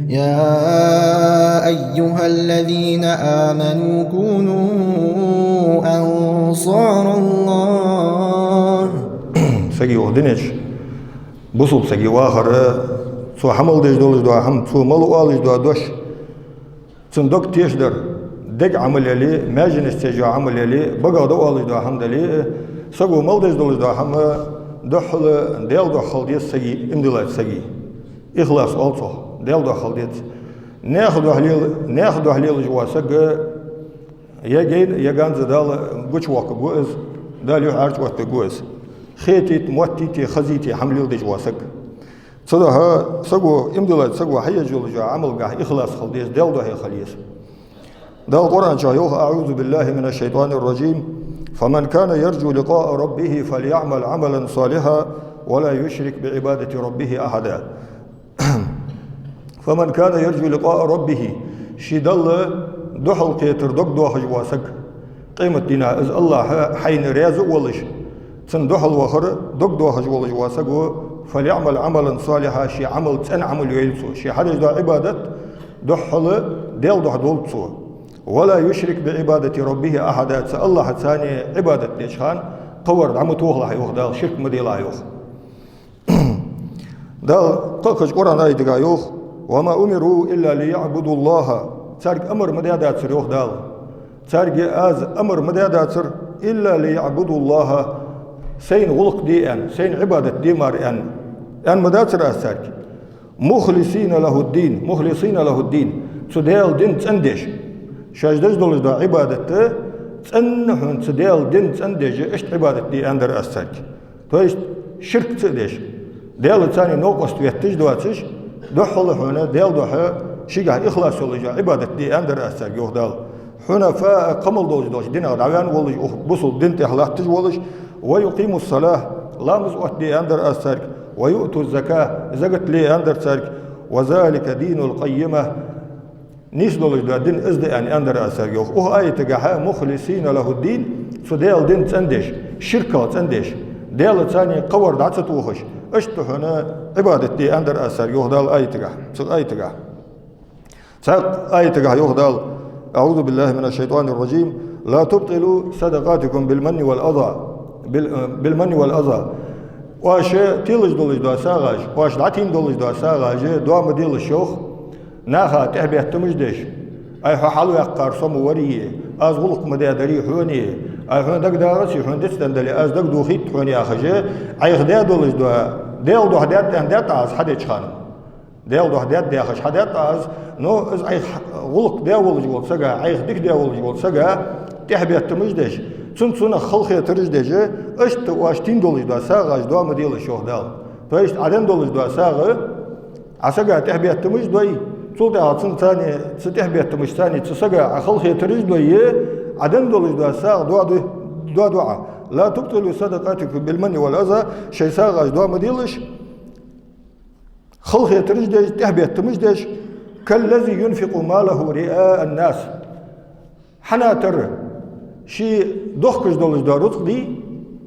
يا أيها الذين آمنوا كونوا أنصار الله سجي أهدنش بصل سجي واخر سو حمل دش دولش دوا حم سو ملو آلش دوا دوش صندوق تيشدر دق عمل لي ماجنش تجا عمل لي بقى دو آلش دوا حم دلي سجو مل دش دولش دوا حم دخل ديل دخل ديس سجي امدلات سجي إخلاص ألصق ديل دخل ديت ناخذ هليل جوا سج يجين يجان زدال قش واق جوز دال يعرج وقت جوز خيتي موتي خزيتي حمل دج واسق صدها سقو امدلات سقو حي جول جا عمل قاه إخلاص خلديس ديل ده خليس ده القرآن شايوه أعوذ بالله من الشيطان الرجيم فمن كان يرجو لقاء ربه فليعمل عملا صالحا ولا يشرك بعبادة ربه أحدا فمن كان يرجو لقاء ربه شدل دحل قيتر دق دوخ جواسق قيمة دينا إذ الله حين رياز ولش تن دحل وخر دق دوخ جواسق فليعمل عملا صالحا شي عمل تن عمل يلسو شي حدث دا عبادة دحل ديل دح دولتسو ولا يشرك بعبادة ربه أحدا الله ثاني عبادة ليشخان قورد عمتوه لا يوخ دال شرك مدي لا يوخ دال قلقش قرآن آية دقا يوخ وما أمروا إلا ليعبدوا الله تارك أمر مدادات سر يوخ دال تارك آز أمر مدادات سر إلا ليعبدوا الله سين غلق دي أن سين عبادة دي مار أن مدادات سر أسارك مخلصين له الدين تدال دين تندش شاجدش دولش دا عبادة تنهن تدال دين تندش اشت عبادة دي أندر أسارك تويش شرك تدش دال تاني نوقست ويتج دواتش دحل هنا ديل دحى شجع إخلاص ولجا عبادة دي أندر أسر يهدال حنفاء قمل دوج دين عوان ولج بصل دين تحلات تج ولج ويقيم الصلاة لامز وقت دي أندر أسر ويؤتوا الزكاة زكاة لي أندر سرك وذلك دين القيمة نيس دولج دا دين إزد يعني أندر أسر يوخ آية تجاها مخلصين له الدين فديل دين تندش شركة تندش ديل ثاني قور دعت وخش اشتو هنا عبادة دي أندر أسر يهدال آيتها ساق آيتها يهدال أعوذ بالله من الشيطان الرجيم لا تبطلوا صدقاتكم بالمن والأذى واش تيلج دولج دا ساغاج واش دعتين دولج دا ساغاج دوا مديل الشوخ ناخا تحبيه تمجدش أي حلو يقار صمو وريه أز غلق مدادري حوني أي حون دك دارسي حون دستندلي أز دك دوخيت حوني أخجي أي خديا دولج دا ديل دو هدات هدات از حدش خانم ديل دو هدات داخش هدات از نو از اي غلق داول جول سجا اي دك داول جول سجا تحبيت تمجدش سنة خلقية ترجدش اشت واشتين دولج دا ساغاش دوا مديل شوه دال فايش عدن دولج دا ساغ عسجا تحبيت تمجدوي صوت عطن ثاني تحبيت تمج ثاني تسجا خلقية ترجدوي عدن دولج دا ساغ دوا لا تبطلوا صدقاتكم بالمن والأذى شيء ساغاش دوا مديلش خلق يترجدش تهبيت تمجدش كالذي ينفق ماله رئاء الناس حنا تر شي دوخكش دولش دا رزق دي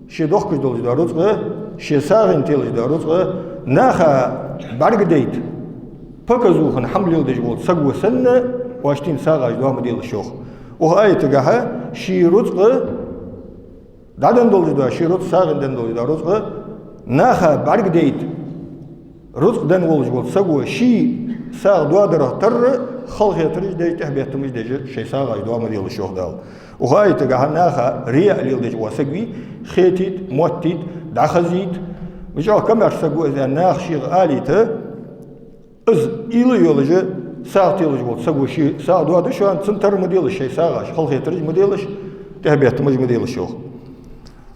شي دوخكش دولش دا رزق شي ساغن تيلش دا رزق ناخا برق ديت فكزوخن حمل يلدج بول سقو سنة واشتين ساغاش دوا مديلش شوخ وهاي تقاها شي رزق دادن دولج دا شي رزق ساغن دن دولج دا رزق ناخا برق ديت رزق دن ولج بول سقو شي ساغ دوا درة تر خلق يترج دي تحبيت تمج دي شي ساغاش دوا مديلش شوخ دال وهاي تقاها ناخا رياء ليلدج وسقوي خيتيت موتيت داخزيت مجاو كم يرسقو إذا ناخ شي غاليت إز إيلي يولج ساغ تيلج بول سقو شي ساغ دوا دشوان تنتر مديلش شي ساغاش خلق يترج مديلش تحبيت تمج مديلش شوخ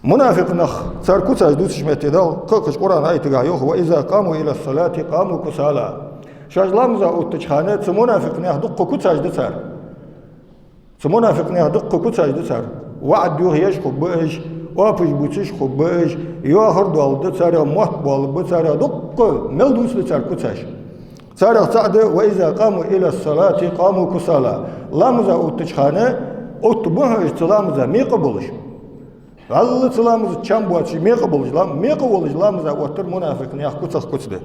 منافق نخ صار كوتاج دوتش متدال قلقش قرآن آية تقايوه وإذا قاموا إلى الصلاة قاموا كسالى شاج لامزا أوتشخانات منافق نه دق كوتاج دسار منافق نه دق كوتاج دسار وعد يوه يشخب بأج وابش بوتش خب بأج يوهر دوال دسار موت بال بسار دق ملدوس دسار كوتاج صار صعد وإذا قاموا إلى الصلاة قاموا كسالى لامزا أوتشخانة أوتبوهج لامزا ميقبلش الله سلامز چم بوچی میقبلش لام میقبلش لامز اوتر منافق نه کتخ کتده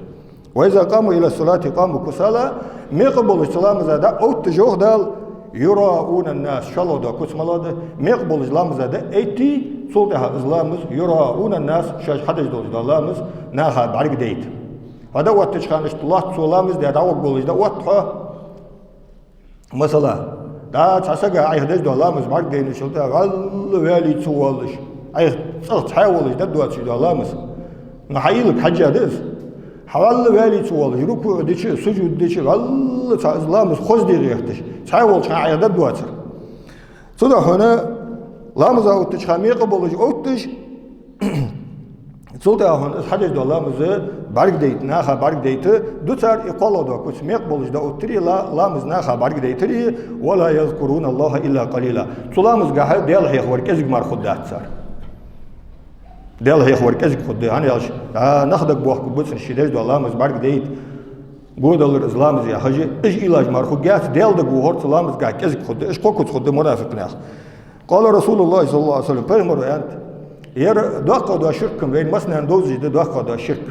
وإذا قاموا إلى الصلاة قاموا كسالى ميقبل السلام زادا أو تجوه دال يراؤون الناس شلو دا كسمالا ميقبل السلام زادا أيتي صوتها إسلامز يراؤون الناس شاش حدش دولج دالامز ناها بعرق ديت هذا وقت تشخانش طلعت سلامز دا دعوق بولج دا وقتها مثلا دا تساقا عيهدش دالامز بعرق دين شلتا غل والي تسوالش عيه تحاولش دا دوات شي دالامز نحيلك حاجة ديس حوالي والي تسوالش ركوع ديشي سجود ديشي غل إسلامز خوز دي غيرتش تحاول شان عيه دا دواتر صدا هنا لامز أوتش خميقة بولج أوتش صلت هون حدش دو لامز بارك ديت ناخا بارك ديت دوتار يقولوا دو كوس ميق بولج دو أوتري لامز ناخا بارك ديتري ولا يذكرون الله إلا قليلا لامز قاعد ديال هي خور كزق مار خدات صار ديال هي خور كزق خد يعني يالش ناخدك بوح كبوس الشداش دو لامز بارك ديت قود الله إسلامز يا حاجة إيش علاج مار خدات ديال دقوهر لامز قاعد كزق خد إيش كوكوس خد منافق ناخ قال رسول الله صلى الله عليه وسلم بيغمر أنت ير دقة دا شرك بين مثلا دوزي دا دقة دا شرك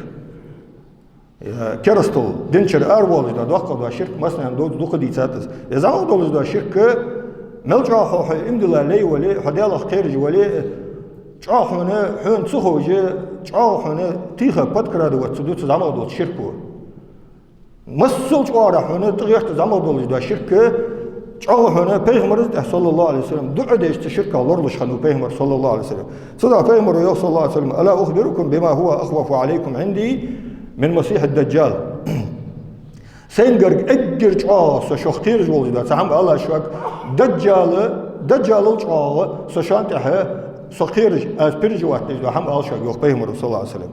كرستل دينشر أروال دا دقة دا شرك مثلا دوز دقة دي تاتس إذا ما دوز دا شرك ملجأ حو إمدلا لي ولي حديلا خيرج ولي جاهنا حن سخوجة جاهنا تيخا بدكرا دوت سدوت زمان دوت شركو مسل جوارا حنا تغيرت زمان دوز دا شرك هنا پیغمبر صلى الله عليه وسلم دعاء داشت شركة لورلش خنو پیغمبر صلى الله عليه وسلم صدق پیغمبر صلى الله عليه وسلم ألا أخبركم بما هو أخوف عليكم عندي من مسيح الدجال سينجر أجر جاس شختير جول ده سهم الله شوك دجال الجاس سشانته سخير از برجوات ده هم الله شوك يخ پیغمبر صلى الله عليه وسلم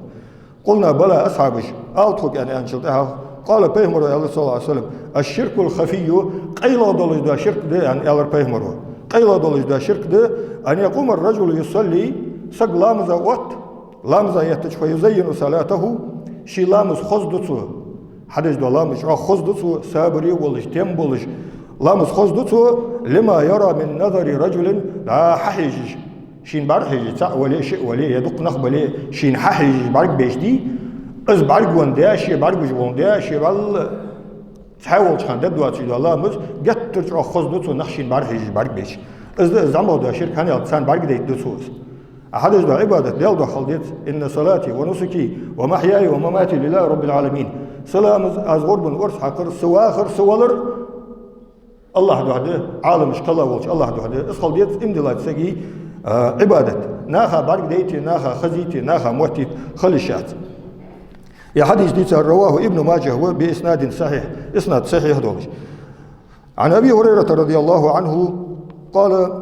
قلنا بلا أصحابش ألتوك يعني أنشلتها قال پیغمبر صلى الله عليه وسلم الشرك الخفي قيل دولج دا شرك ده يعني الله پیغمبر قيل دولج دا شرك ده أن يقوم الرجل يصلي سق لامز وقت لامز يتج فيزين صلاته شي لامز خزدتو حدش دو لامز خزدتو سابري ولج تم بولج لامز خزدتو لما يرى من نظر رجل لا ححيج شين بارحيج تا ولا شيء ولا يدق نخبلي شين ححيج بارك بيشدي از بارك ونديا شي بارك ونديا شي بال تحاول تخان ددوات شي الله مز قتر تروح خزدتو نخشين بارحيج بارك بيش از زعما دا شرك كان يلتسان بارك ديت دوسوس أحدث دا عبادة ديال دا خلديت إن صلاتي ونسكي ومحياي ومماتي لله رب العالمين سلام از غرب ورس حقر سواخر سوالر الله دو هده عالم اشكالا ولش الله دو هده اس خلديت امدلات سقي عبادة ناخا بارك ديتي ناخا خزيتي ناخا موتي خلشات يا حديث ديت رواه ابن ماجه بإسناد صحيح إسناد صحيح دولش عن أبي هريرة رضي الله عنه قال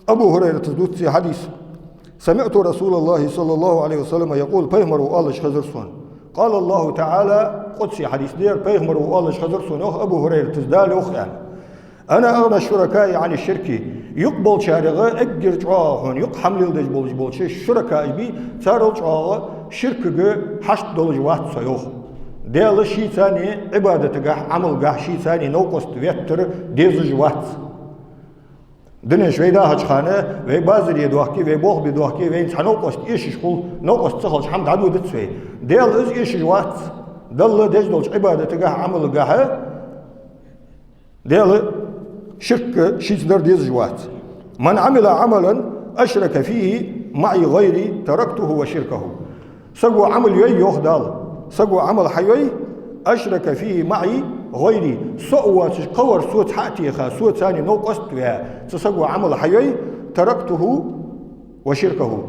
أبو هريرة تدوت حديث سمعت رسول الله صلى الله عليه وسلم يقول بيغمر الله خزرسون قال الله تعالى قدسي حديث دير بيغمر الله خزرسون أبو هريرة تزدال يعني أنا أغنى الشركاء عن الشرك يقبل شارغة أجر جاهن يقحمل الدج بولج بولش الشركاء بي تارل جاه شركة حشد دولج وات سيوه ديال شيء ثاني عبادة جاه عمل جاه شيء ثاني نوقست ويتر ديزج وات دنيا شوي ده هجخانة وي بازر يدوحكي وي بوخ بدوحكي وي إنسان نوقست إيش شغل نوقست سخلش حمد عدو دتسوي ديال إز إيش جوات دل ديج دولج عبادة جاه عمل جاه ديال شرك شيء ديز جوات من عمل عملا أشرك فيه معي غيري تركته وشركه سقوا عمل يوخ دال سقوا عمل حيوي أشرك فيه معي غيري سقوا قور سوت حاتي خا سوت ثاني نوقست تسقوا عمل حيوي تركته وشركه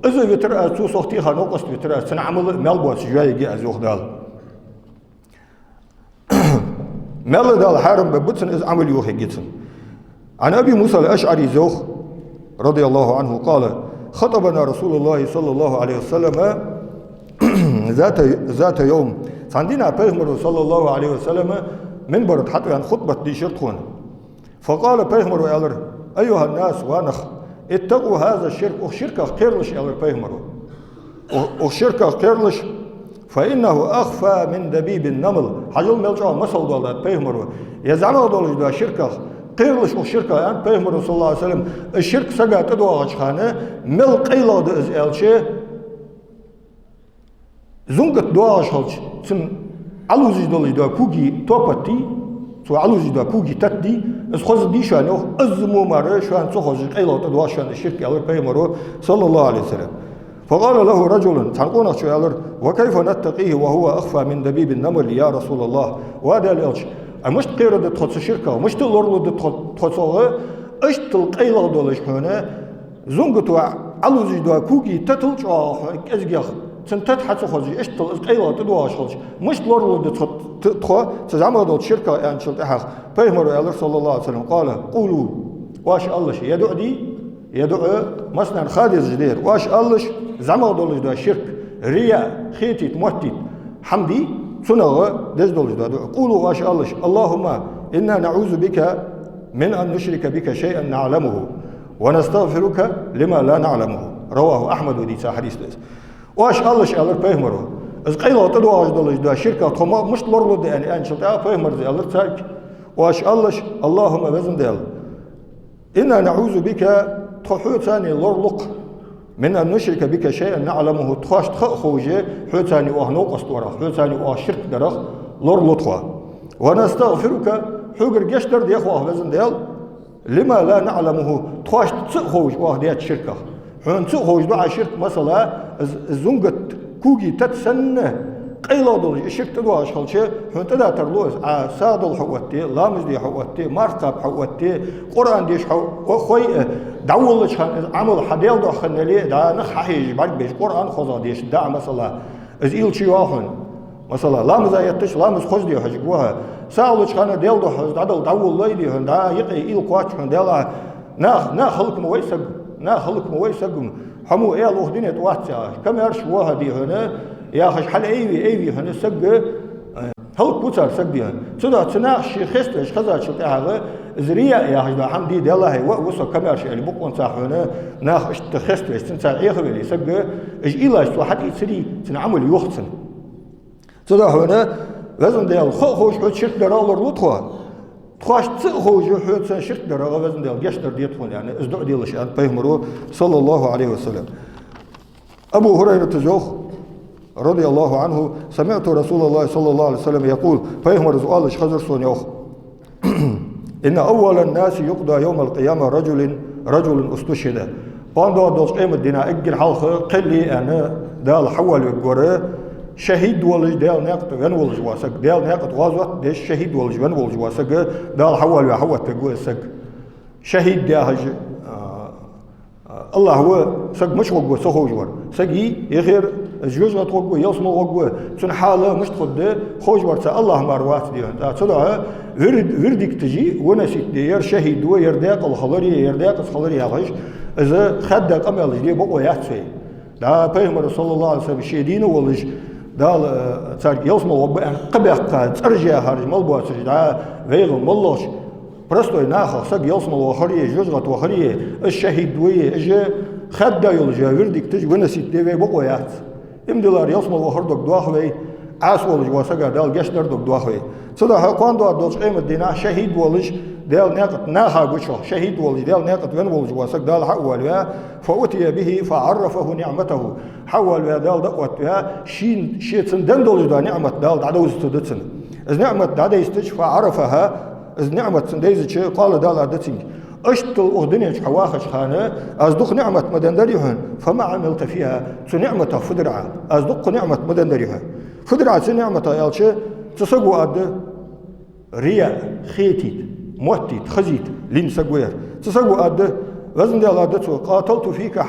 إذا بترى سو صوتيها نوقست بترى سنعمل ملبوس جاي جي أزوخ دال مال دال حارم ببتسن إذ عمل يوخ جيتسن عن أبي موسى الأشعري زوخ رضي الله عنه قال خطبنا رسول الله صلى الله عليه وسلم ذات يوم عندنا بيغمر صلى الله عليه وسلم منبر حتى عن خطبة دي شرطون فقال بيغمر يالر أيها الناس وانخ اتقوا هذا الشرك وشركة كيرلش يالر بيغمر وشركة كيرلش فإنه أخفى من دبيب النمل حجل ملجأ مسل دولات بيغمر يزعم دولج دا شركة قيرلش وشركة يعني بيغمر صلى الله عليه وسلم الشرك سقا تدوى غشخانة مل قيلة دا إزالشي زنقت دواش هلش سن علوزي دولج دا كوجي توبتي سو علوزي دا كوجي تدي از خوز دي شانو ازمو مره شان سو خوز قيلو تدوا شان الشرك يالر بيمرو صلى الله عليه وسلم فقال له رجل تنقون شو يالر وكيف نتقيه وهو اخفى من دبيب النمل يا رسول الله وهذا الالش مش قيرو د تخص الشركه مش تلورلو د تخصوغه اش تلقيلو دولش هنا زونغتو علوزي دا كوجي تتلج ازغخ سنتات حتى خوزي اش تلقيلو تدوا شخص مش لورلو د تخو تزعموا دول الشركه ان شلتها بيمرو يالر صلى الله عليه وسلم قال قولوا واش الله شي يدعو دي يدعو مثلا خادز جدير واش الله زعما دولج دا شرك رياء خيتيت موتيت حمدي سنغ دز دولج دا قولوا واش الله اللهم انا نعوذ بك من ان نشرك بك شيئا نعلمه ونستغفرك لما لا نعلمه رواه احمد ودي حديث واش الله شي الله بيمرو از قيلو تدواج دولج دا شركه تما مش لورلو دي يعني ان شلتها بيمر دي الله تاك واش الله اللهم بزن ديال انا نعوذ بك تخو ثاني لورلق من أن نشرك بك شيئا نعلمه تخاش تخوجي حو ثاني وهنو قصدورا حو ثاني وشرك درخ لورلطوا ونستغفرك حوغر جشتر دي اخواه بزن ديال لما لا نعلمه تخاش تخوج واه ديات شركه حون تخوج دعا شرك مثلا زنقت كوجي تتسنه قيلو دول الشرك تدوا اشخالشي حون تدا ترلوز سادل حوتي لامز دي حوتي مارقب حوتي قران ديش خوي داول عمل حديل دو خنلي دا نخحيج بعد بيش قران خذا ديش دا مثلا از ايلشي واخن مثلا لامز ايتش لامز خوز دي حجوها ساول خانه ديل دو حز دادل داول ليدي هن دا يقي ايل قوات هن ديلا نا خلق مويسق نا خلق مويسق حمو ايل وخدينه تواتشا كمرش وها دي هنا يا خش حل ايوي هنا سق هل كوتر سق بيها تدا تناقش خستش خزا شتاها زريا يا خش حمدي دي الله وسو كمرش اللي بقون صح هنا ناقش تخستش تنسى يخبي سق اج ايلاش واحد يسري تنعمل يخصن تدا هنا لازم ديال خوش حوت شرك درالر لطخوا تخاش تخوج حوت شرك درالر لازم ديال جشتر ديتخون يعني ازدع ديال شان بيهمرو صلى الله عليه وسلم ابو هريره تزوخ رضي الله عنه سمعت رسول الله صلى الله عليه وسلم يقول فيهمر سؤال خزر سون يوخ إن أول الناس يقضى يوم القيامة رجل استشهد باندو دوش قيم الدينا اجل حلقه قلي انا دال حول يقوري شهيد ولج دال ناقط ون ولج واسق دال ناقط غازوت ديش شهيد ولج ون ولج واسق دال حول يحوت تقول سق شهيد داهج الله هو سق مش وقوه سخو جوار سقي يخير زوج وقوه يصمو وقوه تن حاله مش تخد خوج ورتا الله مروات ديون تطلع وردك تجي ونسيت دير شهيد ويرداق الخضري يرداق الخضري هاش اذا خد قمل جدي بقوا ياتسي دا بيغمر صلى الله عليه وسلم شيدين ولج دال صار يصمو وقوه قبق ترجع هارج ملبوات دا ويغم والله برستو ناخ سق يصمو وخريه جوجغت وخريه الشهيد ويه اجا خد يلجا وردك تجي ونسيت دي بقوا يات امدلار يصمو وخردك دواخوي عاس ولج واسقا دال جشنر دك دواخوي صدا قاندو دوش قيمه دينا شهيد ولج دال ناقط ناها غشو شهيد ولج دال ناقط ون ولج واسق دال حول فأتي به فعرفه نعمته حول دال دقوت شين شيتن دندول دا نعمه دال دعوز تدتن از نعمه دعدا يستش فعرفها از نعمه ديزش قال دال ادتين اشتل اغدنيش حواخش خانه ازدق نعمه مدندريهن فما عملت فيها نعمه فدرعه ازدق نعمه مدندريها فدرعه نعمه يالشي تسقوا اد رياء خيتيت موتيت خزيت لين سقوير تسقوا اد وزن ديال ادتو قاتلت فيك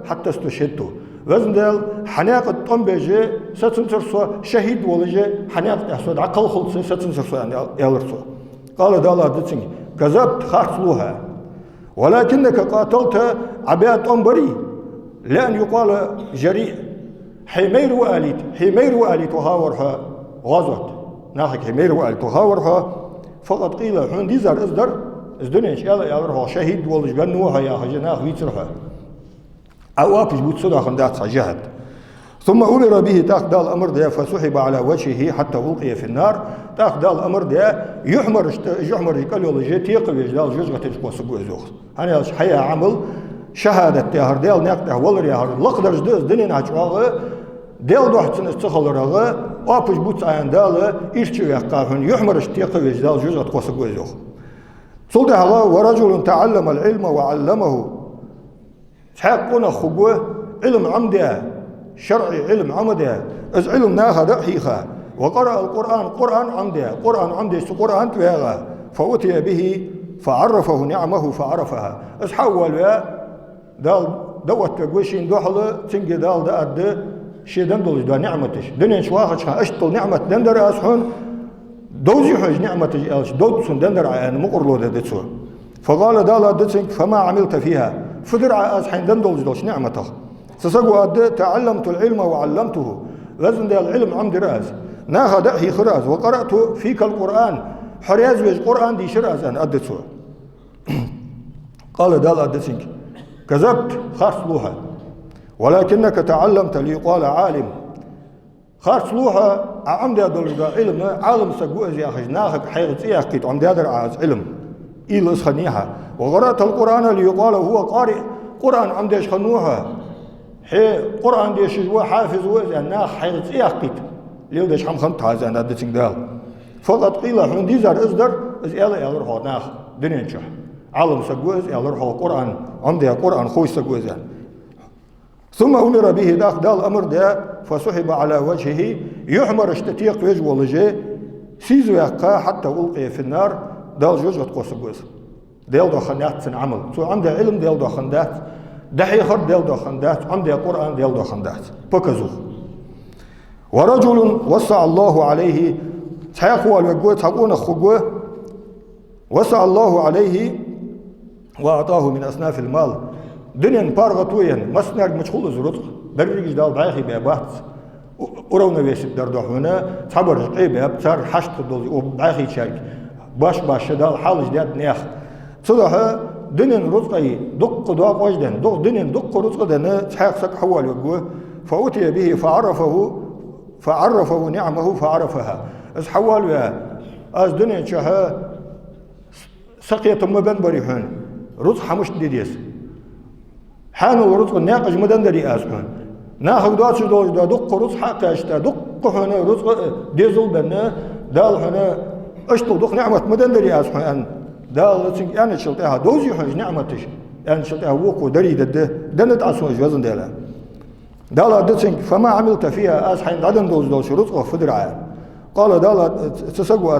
حتى استشهدت وزن ديال حناقه طنبجي ستنصرسو شهيد ولجي حناقه اسود عقل خلص ستنصرسو يعني يالرسو قال دال ادتين كذبت خاصلوها ولكنك قاتلت عباد أنبري لأن يقال جريء حمير وآليت وهاورها غزوت ناخك حمير وآليت وهاورها فقط قيل حين ديزر ازدنيش يالرها شهيد والج بنوها يا هجناخ ويترها أوابش بوتصدى خندات جهد ثم أمر به تاخد الأمر ده فسحب على وجهه حتى ألقي في النار تاخد الأمر ده يحمر يقال له جيتي قبل دال جزء تجقوا سقوا زوخ هني حيا عمل شهادة تهر دال نقطة والر يهر لقدر جدز دنيا نحجوها دال دوحت سنستخل رغا أبش بوت عن دال إيش يقاهن يحمرش تيقي دال جزء تقص جوزه صلى الله ورجل تعلم العلم وعلمه حقنا خجوه علم عمده شرعي علم عمده از علم ناخذ حقيقة وقرأ القرآن قرآن عمده قرآن تواغا فأتي به فعرفه نعمه فعرفها از حول دال دوت قوشين دوحل تنجي دال داد شيدن دولج دا نعمتش دنيا شواخش اشتل نعمة دندر اسحون دوزي حج نعمتش الش دوتسون دندر عن مقرلو دتسو فقال دال دتسنك فما عملت فيها فدرع اسحين دندولج دوش نعمته سسقوا تعلمت العلم وعلمته لازم ده العلم عم دراز ناخذ هي خراز وقرأت فيك القرآن حريز ويج قرآن دي شراز أن أدتسو قال دال أدتسنك كذبت خاصلوها ولكنك تعلمت ليقال عالم خاصلوها عمد دولجا علم عالم سقوز يا أخي ناخذ حيرت يا أخي عمد درعاز علم إيلس خنيها وقرأت القرآن ليقال هو قارئ قرآن عمد خنوها هي قرآن ديش هو حافظ وزن ناخ حيرت يا أخي ليو دش حم خمت هذا أنا دتين دال فقط قيل حين ديزر إصدر إز إلا روح ناخ دنيا شح عالم سجوز إلا روح القرآن عمده قرآن خوش سجوزان ثم أمر به داخل دال أمر ده فسحب على وجهه يحمر اشتتيق وجه ولجه سيزو يقا حتى ألقي في النار دال جوج وتقوس سجوز دال دو خندات سن عمل سو عنده علم دال دو خندات دحي خد دال دو خندات عنده قرآن دال دو خندات بكزوه ورجل وسع الله عليه تحقوا الوجوه تحقون خجوه وسع الله عليه وأعطاه من أصناف المال دنيا بارغتويا مسنر مشغول زرط بريج دال باخي بابات ورونا بيش دردو هنا صبر قيبه بتر حشت دول وباخي شارك باش دال حالج دات نيخ صدها دنيا رزقي دق دوا وجدن دق دنيا دق رزق دنا تحق سك حوال وجوه فأتي به فعرفه نعمه فعرفها از حوال از دنيا شها سقيت مبن بريحون رزق حمش ديديس حان الرزق ناقج مدن دري اسمن ناخذ دواتش دوج دق رزق حق اشتا دق هنا رزق ديزل بنا دال هنا اشتو دق نعمه مدن دري اسمن دال تشنك يعني شلتها دوزي حج نعمتش يعني شلتها وقو دري دنت اسمن وزن دالا دال دتشنك فما عملت فيها اسحين عدن دوز رزق فدرعا قال دال تسقوا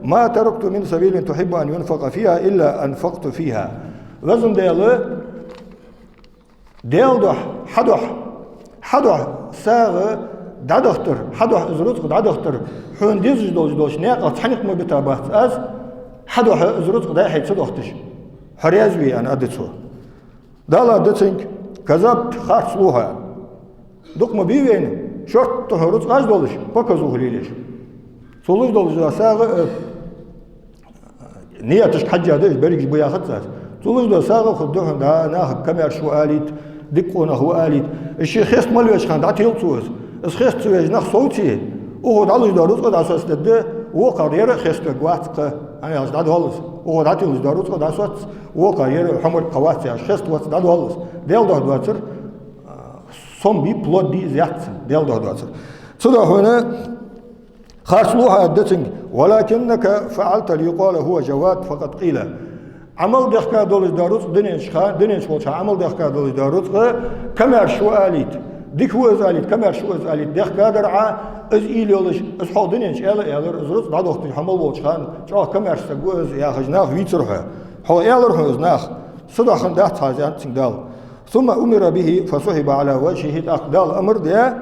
ما تركت من سبيل تحب ان ينفق فيها الا انفقت فيها وزن دالا ديل حدوح ساغ دادختر حدوح ازرطق دادختر حون ديز دوش ناقة تحنق ما بتابات از حدوح ازرطق دا حيث دختش حريازوي أنا أدتسو دالا دتسنك كذبت خارصلوها دوك ما بيوين شرط تهرطق از دولش بكزوه ليلش سولوش دولش دا ساغ نياتش حجة ديش بريكش بيا خطات سولوش دا ساغ خدوحن دا ناخب كمير شو آليت دقونا هو آليت الشيء خيست مالوش خان دعتي يلتوز اس خيست سويج نخ صوتي وهو على جداروت قد أساس ده وقارير خيست قواتق أنا أجداد هالس وهو دعتي جداروت قد أساس وقارير حمر قوات يا خيست وات دعد هالس ديل ده دواتر صم بي بلود دي زيات ديل ده دواتر صدا هنا خاصلوها الدتنج ولكنك فعلت ليقال هو جواد فقد قيل عمل دخكا دولش داروت دنيش والش عمل دخكا دولش داروت كمر شو آليت ديك هو آليت كمر شو آليت دخكا درعا از إيلولش از حال دنيش إيلر از رز بعد وقت حمل والش خان شو كمر سجوز يا خجناخ ويترها حال إيلر خجناخ صدق خندات هذا تنقال ثم أمر به فصحب على وجهه أقدال أمر ده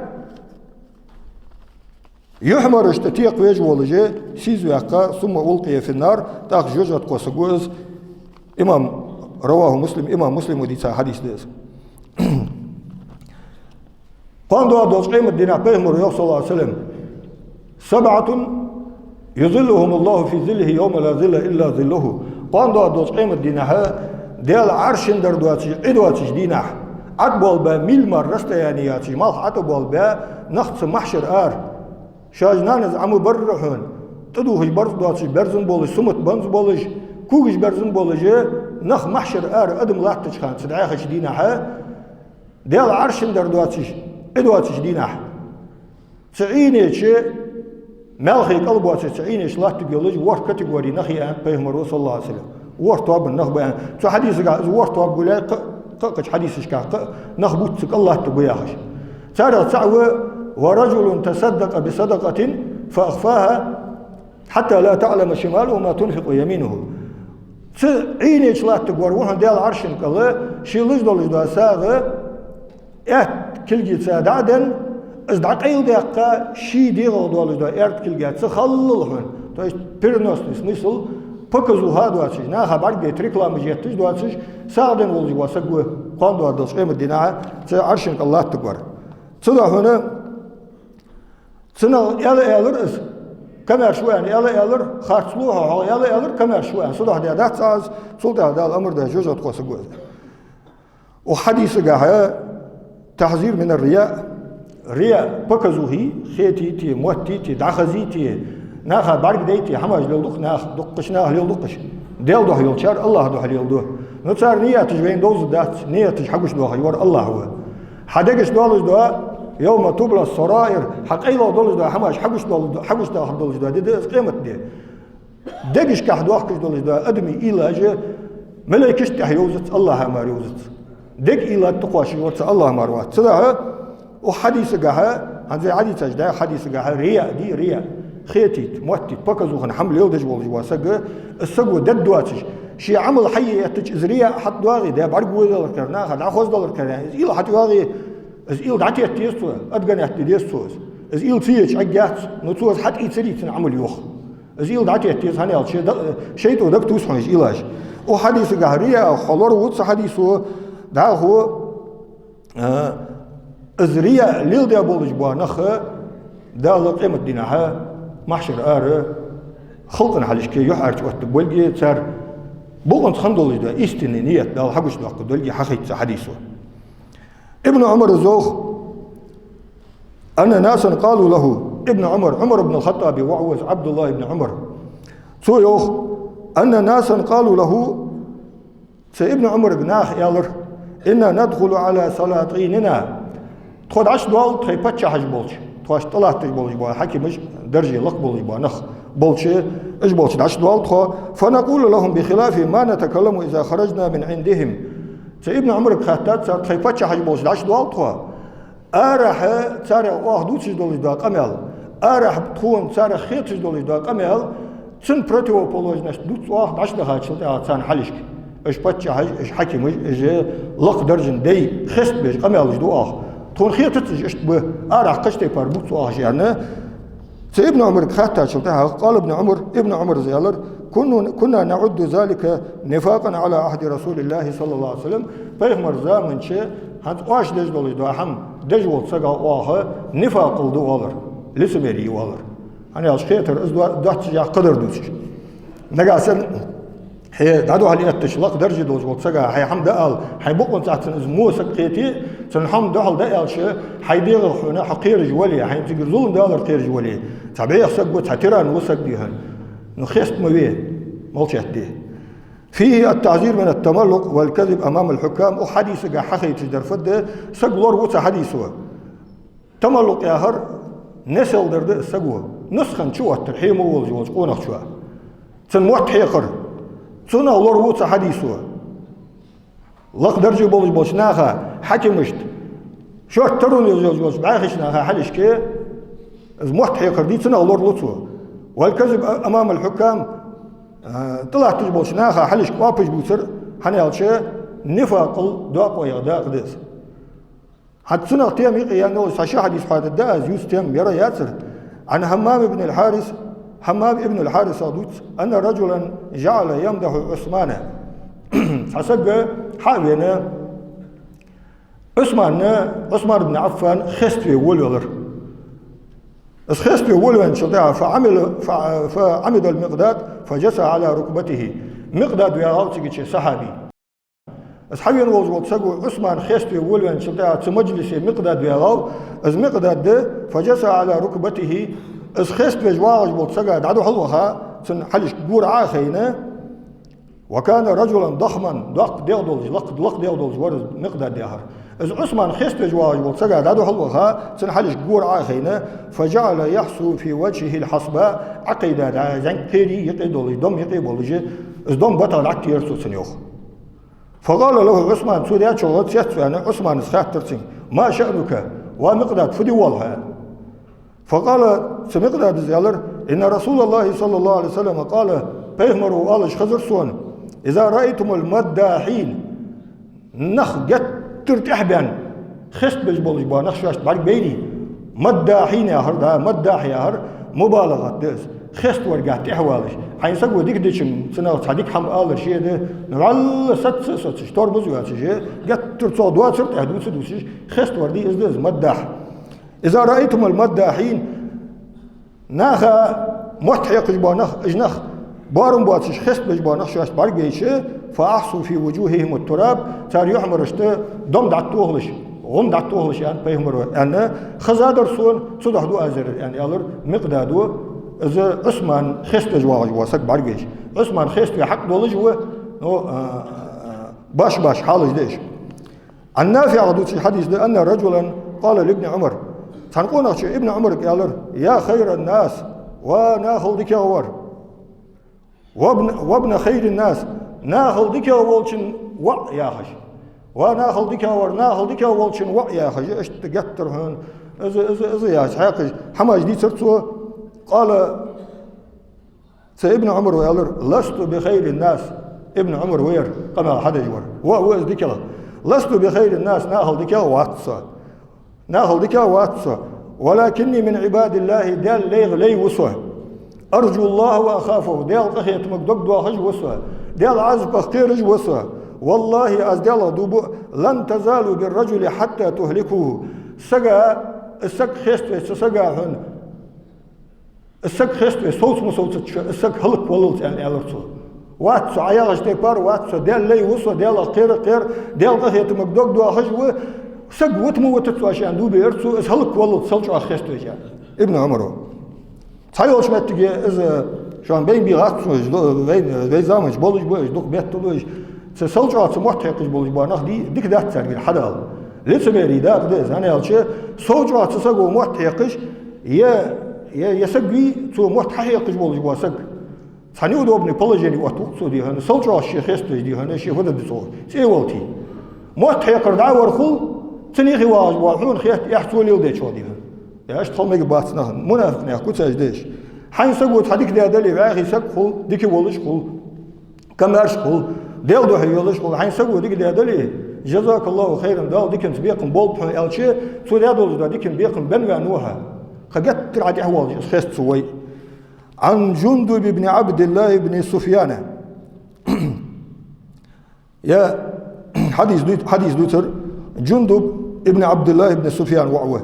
يحمر اشتتيق وجه ولجه سيزو يقا ثم ألقي في النار تاخ جوجة قوسجوز إمام رواه مسلم وديتا حديث ديس قاندوا دوش قيمة دينا بيهمر صلى الله عليه وسلم 7 يظلهم الله في ظله يوم لا ظل إلا ظله قاندوا دوش قيمة دينا ديال عرش در دواتش عدواتش دينا عدبول با ميلمر رستيانياتش مالح عدبول با نخص محشر آر شاجنانز عمو بررحون تدوهش برز دواتش برزن بولش سمت بنز بولش كوجش برزن بولجه نخ محشر آر أدم لاتش خان تدعيخش دينها ديال عرش در دواتش ادواتش دينها سعيني شيء ملخي قلبه تسعين إشلاة تقولج ورد كاتيجوري نخي أن بيهم صلى الله عليه وسلم ورد طاب النخبة أن تو حديث قال ورد طاب قولا قش حديث إشكال نخبوت سك الله تبياهش صار سعوة ورجل تصدق بصدقة فأخفاها حتى لا تعلم شماله ما تنفق يمينه عين إشلاة تقول وهم ديال عرشن كله شي لجدو ساغة كل جيت سادعدن از دقيل دقة شي ديغو دولجدو كل جيت سخللهن то есть переносный смысл показуха дуатсиш на хабар гет реклама жеттиш дуатсиш сааден волжи васа гу қанду ардаш қемет дина це аршин Аллах тагвар цуда хона цына элер из камер шуан элер харцлуха элер камер шуан суда да цаз суда да الامر ده جوجت قوس гу وحديث جاها تحذير من الرياء رياء показухи خيتي تي موتي تي دخزي تي ناخا بارك ديتي حماج لودق ناخ دقش ناخ لودقش ديل دوح يلشار الله دوح يلدو نصار نية تجبين دوز دات نية تجحقش دوح يور الله هو حدقش دولج دوا يوم تبلى السرائر حقيلو دولج دوا حماج حقش دوح دولج دوا دي قيمة دي دقش كح دوحكش دولج دوا ادمي إلاج ملايكش تحيوزت الله امار يوزت دق إلا تقواش يورت الله مروات صدها وحديث جاها عن زي حديث جدا حديث جاها رياء دي رياء خيتيت موتيت بكزوخن حمل يلدج والجوا سجى السجو ددواتش شي عمل حي يتج زريا حط دواغي ده برجو دولار كرنا خد أخذ دولار كرنا إيل حط دواغي إيل دعتي تيستو أدجن يحتديستوز إيل تيج عجات نتوز حتى يتسريت عمل يوخ إيل دعتي تيست هني شيء تو دك توسحنش إيلاش وحديث جاها رياء خلور وتص حديثه ده هو إزريا ليل ده بولج بانخ ده قيمة دينها محشر خلقنا حالش كي يحرج وقت بولجي صار بوغن خندول ده استني نيت ده حقش ده دولجي حقيقة حديثه ابن عمر الزوخ أن ناسا قالوا له ابن عمر بن الخطاب وعوز عبد الله بن عمر سويوخ أن ناسا قالوا له ابن عمر جناح يالر إن ندخل على سلاطيننا تخد عش دوال تخي باتشا حج بولش تخاش طلعت بولش بوا حكي مش درجة لق بولش بوا نخ بولش إيش بولش عش دوال تخا فنقول لهم بخلاف ما نتكلم إذا خرجنا من عندهم ابن عمر بخاتات صار تخي باتشا حج بولش عش دوال تخا أرح صار واحد دولش دا قمل أرح تخون صار خيط دولش دا قمل سن برتو بولوجناش دوت واحد عش دهات شلت عن حلشك إيش باتشا حج إيش حكي مش إيش لق درجن دي خست بيش قمل جدواه تون خير تتج إيش به أرح قشتي باربوت واحد يعني ابن عمر خاتها شلتها قال ابن عمر زيالر كنا نعد ذلك نفاقا على عهد رسول الله صلى الله عليه وسلم بيغمر زامن شيء هاد واش دج دولج دو هم دج وقت سقا واه نفاق الدو والر لسمري والر أنا أشخيتر إز دوت جا قدر دوش نجاسن هي دادو هالي التشلق درجة دوز وقت سقا هي حمد قال هي بقون ساعتن إز مو سقيتي سن حمد هال دقال شيء هي ديغ حنا حقير جولي هي تقدر ظلم دالر قير جولي تبعي سقوا تعتران وسق ديهن نخيست مويه ملشتي فيه التعذير من التملق والكذب أمام الحكام وحديث جا حخي تجدر فده سقلور وتا حديثه تملق يا هر نسل درد سقوه نسخن شو الترحيم والجوز قونخ شو تنوت حيقر سنة لور وتا حديثه لق درجة بولش ناخا حكمشت شو ترون يجوز بعيش ناخا حلش كي از موت حيقر دي سنة لور وتا والكذب أمام الحكام طلعت تجبولش ناخا حلش وابش بوسر حنيالشي نفاق داق ويغداق ديس حتى سنة تيم يعني ساشا حديث حاد الداز يوس تيم يرى ياسر عن حمام ابن الحارث صادوت أن رجلا جعل يمدح عثمان فسق حاوينا عثمان بن عفان خستوي ولولر خستوي ولوين شطيعة فعمد المقداد فجسى على ركبته مقداد ويغالتك صحابي أصحابي نوز وقت عثمان خيستي ولوين شلتها مجلسي مقداد ويغال از مقداد ده فجسى على ركبته از خيستي جواج وقت دعدو حلوها سن حلش قور عاخينا وكان رجلا ضخما لق ديغدولج ورز مقداد يهر إذ عثمان خست جواج والسجاد هذا حلوها سنحلش جور عاخينا فجعل يحصو في وجهه الحصباء عقيدة زين كيري يقيدولي دم يقيبولي إذ دم بطل عكتي يرسو سنيوخ فقال له عثمان سوديات شغلت سيست يعني عثمان سخاترسين ما شأنك ومقداد فدي والها فقال سمقداد زيالر إن رسول الله صلى الله عليه وسلم قال بيهمروا آلش خزر سون إذا رأيتم المداحين نخ جت ترتاح بان خست بجبولج با نخ شاشت بارك بيني مداحين يا هر دا مداح يا هر مبالغة دس خست ورقات احوالش حين سقوا ديك ديشم سنة صديق حم آلر شيء ده نعل ست شتور بزوات شيء جت ترتصو دوات سرت اهدوس دوسش خست وردي ازدز مداح إذا رأيتم المداحين ناخا محتحق جبانخ اجنخ بارم باتش خست بجبانخ شاشت بارك بيشه فأحصوا في وجوههم التراب صار يحمر اشته دم دعتوهلش غم دعتوهلش يعني بيهمروا يعني خزادر سون صدح دو أزر يعني ألر مقدادو إذا عثمان خست جواج واسك بارجيش عثمان خست في حق دولج و باش حالج ديش عن نافع عدوت الحديث ده أن رجلا قال لابن عمر تنقون ابن عمر قال يا خير الناس وناخل ديك أور وابن خير الناس ناخل ديك أولشن وق يا خش وناخل ديك أور ناخل ديك أولشن وق يا خش إيش تقتر هون إذا يا حاقش حماج دي صرتوا قال ابن عمر ويالر لست بخير الناس ابن عمر وير قال حدا جور هو ذيك لست بخير الناس ناخل ديك واتسا ولكني من عباد الله دال لي وسوه أرجو الله وأخافه دال قخيت مقدق دواخج وسوه دال عزب أختيرج وسوه والله أزدال دوبو لن تزالوا بالرجل حتى تهلكوه سقا السق خيست سقا هن السق خيست صوت مصوت السق هلك وللت يعني ألرتو واتسو عياغش تكبر واتسو دال لي وسوه دال قير دال قخيت مقدق دواخج سق وتمو وتتسو عشان دوبي ارتسو اس هلك وللت سلجو خيستو يعني ابن عمر تايوش متجي إذا شان بين بيغاتسو بين زامج بولج بولج دوق بيتلوج سلجو سمحتقش بولج بانخ ديك دات سرقل حدال لسه بيري دا قدس أنا يالشي سوجو تسقو محتقش يا سقي تو محتحقش بولج باسق ثاني ودوبني بولجيني واتوقسو دي هنا سلجو الشيخ خيستو دي هنا شي هذا بصور سيولتي محتحقر دعوة رخول تنيخي واج وحون خيات يحصول يودي شو دي هنا ايش تخل ميك باتنا منافق ناخذ سجدش حين سقوت هذيك دالي باغي سقخل ديك ولش خل كمارش خل ديل دو هيولش خل حين سقوت ديك دالي جزاك الله خيرا دال ديك بيقم بول بحال الشي سو دال ديك بيقم بن نوها خجت ترعد احوال خست سوي عن جندب بن عبد الله بن سفيان يا حديث دوتر جندب ابن عبد الله بن سفيان وعوه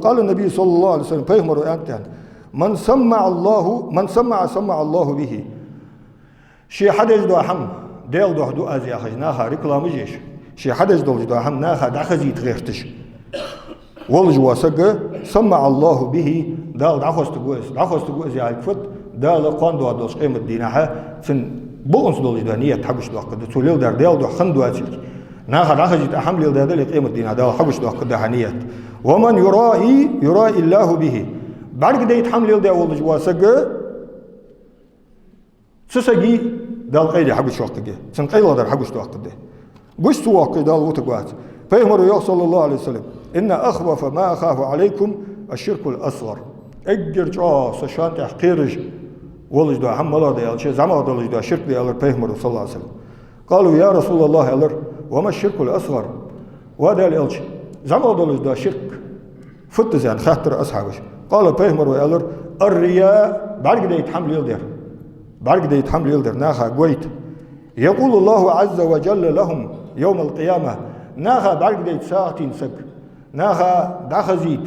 قال النبي صلى الله عليه وسلم بيغمر أنت من سمع الله به شي حدج دو حم ديل دو أزي أخج ناخا ركلام جيش شي حدج دو حم ناخا دخزي تغيرتش والج واسق سمع الله به دال دخوست قوز يعني كفت دال قاندو دوس قيمة دينها سن بونس دول دانية تحبش دو قد توليل دار ديل دو خندو أتلك ناخا دخزي تحمل دال قيمة دينها دال حبش دو قد هنيت ومن يرائي الله به بعد كده يتحمل يلدي أول جواسق سسقي دال قيدي حقش وقتك سنقيل دار حقش وقتك قشت وقت دال وتقوات فيهمر يا صلى الله عليه وسلم إن أخوف ما أخاف عليكم الشرك الأصغر أجر جاء سشان تحقيرج ولج دا هم الله ديال شيء زمان دولج دا شرك ديال فيهمر صلى الله عليه وسلم قالوا يا رسول الله ألر وما الشرك الأصغر وهذا الألش زمان دولج دا شرك فتز يعني خاطر أصحابش قال بيهمر ويالر الرياء بعد كده يتحمل يلدر ناخا قويت يقول الله عز وجل لهم يوم القيامة ناخا بعد كده ساعتين سك ناخا دخزيت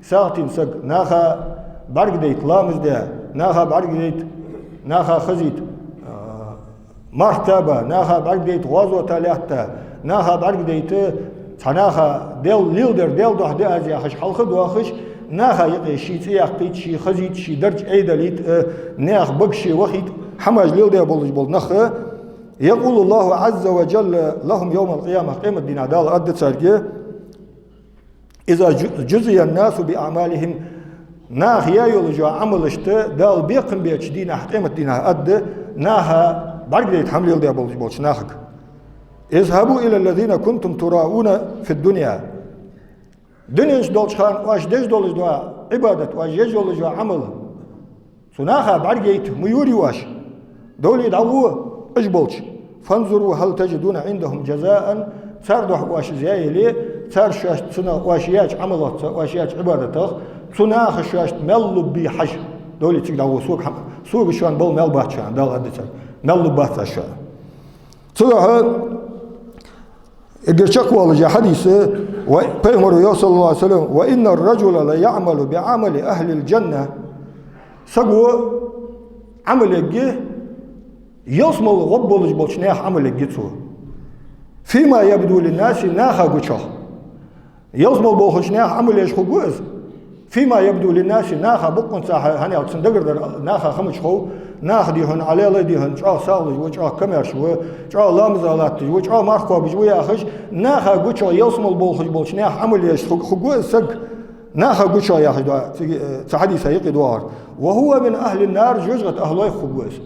ساعتين سك ناخا بعد كده يتلامز ده ناخا بعد كده ناخا خزيت مرتبة ناخا بعد كده يتغازو تاليحتا ناخا بعد كده تناخا ديل ليلدر ديل دوح دي ازي اخش حلقه دواخش ناخا يقي شي تياقيت شي خزيت شي درج ايدليت ناخ بقشي وخيت حماج ليل دي بولج بول نخ يقول الله عز وجل لهم يوم القيامة قيمة دينا دال أدت سرقه إذا جزي الناس بأعمالهم ناخ يا يولجوا عمل اشته دال بيقم بيتش دينا قيمة دينا أد ناها بعد يتحمل يلدي بولش ناخك اذهبوا إلى الذين كنتم تراؤون في الدنيا دنيا دولش خان واش ديش دولش دوا عبادة واش يج دولش دوا عمل سناخا بعد يت ميوري واش دولي دعوه ايش بولش فانظروا هل تجدون عندهم جزاء صار واش زيالي صار شاش سنة واش ياج عملت واش ياج عبادته سناخ شاش ملو بحج دولي تقدعوه سوق شان بول مل باتشان دال أدتك ملو باتشان صراحة إجرشك والله حديث وبيغمر صلى الله عليه وسلم وإن الرجل لا يعمل بعمل أهل الجنة سقوا عمل الجه يصمل غبولج بولشناخ عمل الجتسو فيما يبدو للناس ناخا قشة يصمل بولشناخ عمل إيش خجوز فيما يبدو للناس ناخا بقون ساحة هني أتصندقر ناخا خمش خو ناخ ديهن على الله ديهن جاء سالج وجاء كمرش وجاء لامزالات وجاء ماركو بجوية أخش ناخا قشة يصمل بولخج بولشناخ عمل إيش خجوز سق ناخا قشة يا أخي تحدي سيقي دوار وهو من أهل النار جوجة أهله خجوز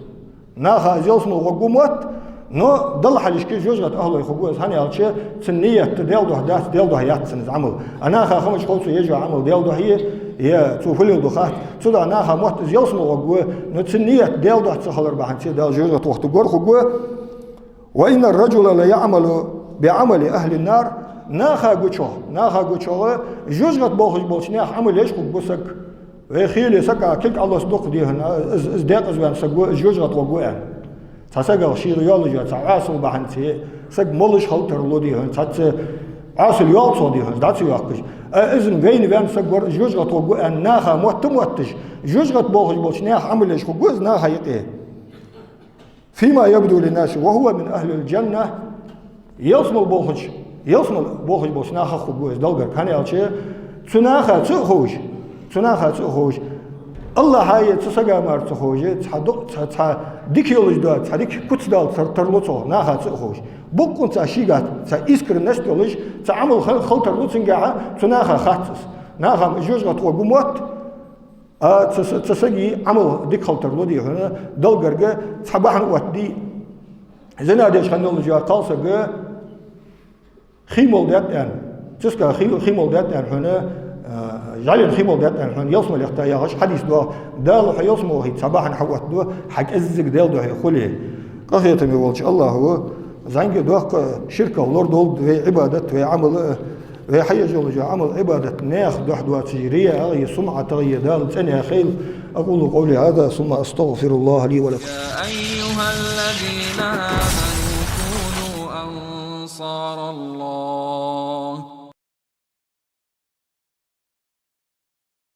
ناخا يصمل غقومت نو ضل حليشكي جوجة أهله خجوز هني ألشي سنية تديل ده داس ديل ده ياتسنز عمل أنا خا خمش خلص يجوا عمل ديل ده هي توفلي دخات صدق ناخا موت يصمل غقوه نو سنية ديل ده تسخلر بحنتي ديل جوجة وقت جور خجوه وإن الرجل لا يعمل بعمل أهل النار ناخا قشة جوجة بوخج بولشناخ عمل إيش خجوسك ويخيل سكا كيك الله صدق ديهن ازداق ازوان سقوا جوجة وقوان تسقى شي ريال جا تعاصل بحنتي سق ملش هلتر لو ديهن تات عاصل يالصو ديهن داتي ياقش اذن بين بين سقوا جوجة وقوان ناخا موتش جوجة بوخج بولشناخ عمل ايش خجوز ناخا يقيه فيما يبدو للناس وهو من اهل الجنة يصمل بوخج بولشناخ خجوز دلقر كان يالشي تناخا تخوش الله هاي تسقى مار تخوش ديك يولج دات ديك كوتس دال ترلوتو ناخا تخوش بوكون تاشيغات تايسكر نستولج تعمل خلطر لوتنغا تناخا خاتس ناخا جوجغا توغوموت تسقي عمل ديك خلطر لودي هنا دلغرغا صباحن واتدي زنادش خنولج قالسغا خيمول دات تسقى خيمول دات هنا جعل الخيمة دات عن يصم الاختيارش حديث دوا دال حيصم وهي صباحا حوت دوا حق أزق دال دوا خليه قصية ميولش الله هو زنج دوا شركة ولورد ولد في عبادة في عمل في حي جل عمل عبادة ناخ دوا تجرية هي سمعة تغيي دال ثانية خيل أقول قولي هذا ثم أستغفر الله لي ولكم. يا أيها الذين آمنوا كونوا أنصار الله